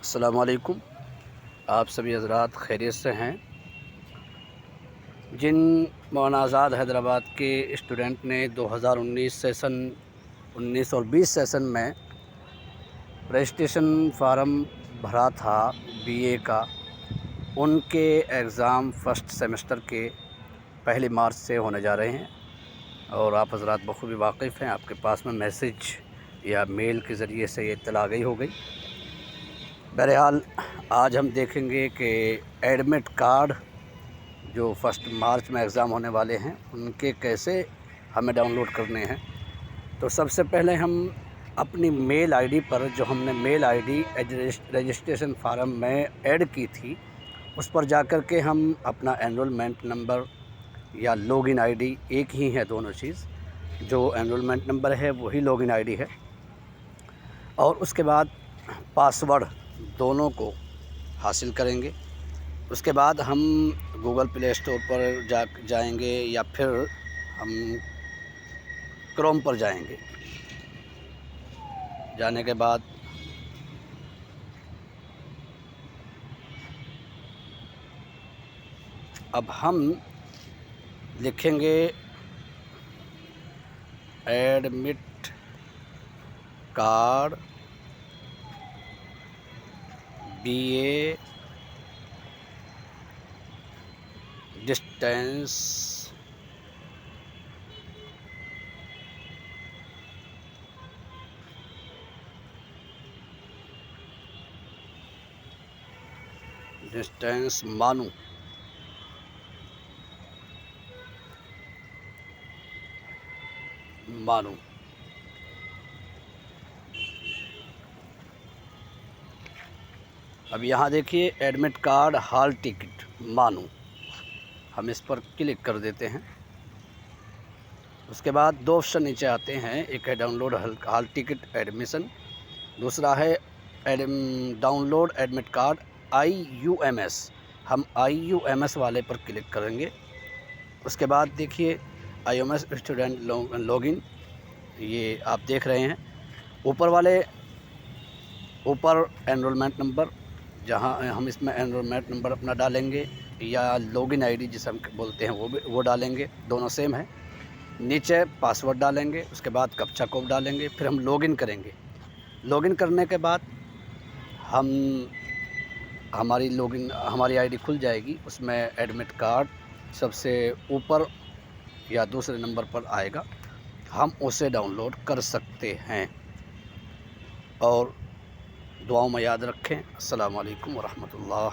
السلام علیکم، آپ سبھی حضرات خیریت سے ہیں؟ جن مولانا آزاد حیدرآباد کے اسٹوڈنٹ نے 19 اور 20 سیشن میں رجسٹریشن فارم بھرا تھا بی اے کا، ان کے ایگزام فرسٹ سیمسٹر کے 1 مارچ سے ہونے جا رہے ہیں، اور آپ حضرات بخوبی واقف ہیں، آپ کے پاس میں میسج یا میل کے ذریعے سے یہ اطلاع آگئی ہو گئی۔ بہرحال آج ہم دیکھیں گے کہ ایڈمٹ کارڈ جو 1 مارچ میں ایگزام ہونے والے ہیں ان کے کیسے ہمیں ڈاؤن لوڈ کرنے ہیں۔ تو سب سے پہلے ہم اپنی میل آئی ڈی پر، جو ہم نے میل آئی ڈی رجسٹریشن فارم میں ایڈ کی تھی، اس پر جا کر کے ہم اپنا انرولمنٹ نمبر یا لاگ ان آئی ڈی، ایک ہی ہے دونوں چیز، جو انرولمنٹ نمبر ہے وہی لاگ ان آئی ڈی ہے، اور اس کے بعد پاسورڈ دونوں کو حاصل کریں گے۔ اس کے بعد ہم گوگل پلے اسٹور پر جائیں گے یا پھر ہم کروم پر جائیں گے۔ جانے کے بعد اب ہم لکھیں گے admit card B A distance MANUU, اب یہاں دیکھیے ایڈمٹ کارڈ ہال ٹکٹ مانو، ہم اس پر کلک کر دیتے ہیں۔ اس کے بعد 2 آپشن نیچے آتے ہیں، ایک ہے download hall ticket admission, دوسرا ہے download admit card IUMS، ہم IUMS والے پر کلک کریں گے۔ اس کے بعد دیکھیے IUMS اسٹوڈنٹ لاگ ان، یہ آپ دیکھ رہے ہیں اوپر انرولمنٹ نمبر، جہاں ہم اس میں انرولمنٹ نمبر اپنا ڈالیں گے یا لاگ ان آئی ڈی جسے ہم بولتے ہیں وہ ڈالیں گے، دونوں سیم ہیں۔ نیچے پاسورڈ ڈالیں گے، اس کے بعد کیپچا کوڈ ڈالیں گے، پھر ہم لاگ ان کریں گے۔ لاگ ان کرنے کے بعد ہماری آئی ڈی کھل جائے گی، اس میں ایڈمٹ کارڈ سب سے اوپر یا دوسرے نمبر پر آئے گا، ہم اسے ڈاؤن لوڈ کر سکتے ہیں۔ اور دعاؤں میں یاد رکھیں۔ السلام علیکم ورحمۃ اللہ۔